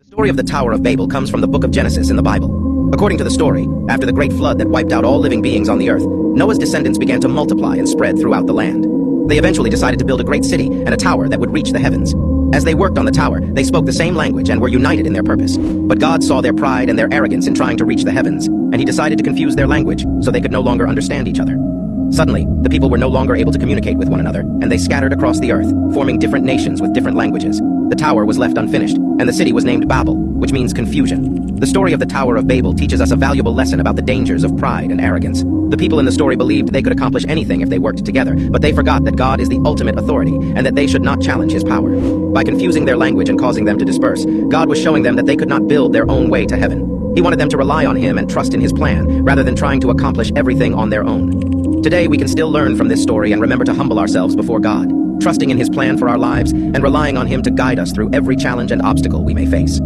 The story of the Tower of Babel comes from the book of Genesis in the Bible. According to the story, after the great flood that wiped out all living beings on the earth, Noah's descendants began to multiply and spread throughout the land. They eventually decided to build a great city and a tower that would reach the heavens. As they worked on the tower, they spoke the same language and were united in their purpose. But God saw their pride and their arrogance in trying to reach the heavens, and he decided to confuse their language so they could no longer understand each other. Suddenly, the people were no longer able to communicate with one another, and they scattered across the earth, forming different nations with different languages. The tower was left unfinished, and the city was named Babel, which means confusion. The story of the Tower of Babel teaches us a valuable lesson about the dangers of pride and arrogance. The people in the story believed they could accomplish anything if they worked together, but they forgot that God is the ultimate authority, and that they should not challenge his power. By confusing their language and causing them to disperse, God was showing them that they could not build their own way to heaven. He wanted them to rely on him and trust in his plan, rather than trying to accomplish everything on their own. Today, we can still learn from this story and remember to humble ourselves before God, trusting in his plan for our lives and relying on him to guide us through every challenge and obstacle we may face.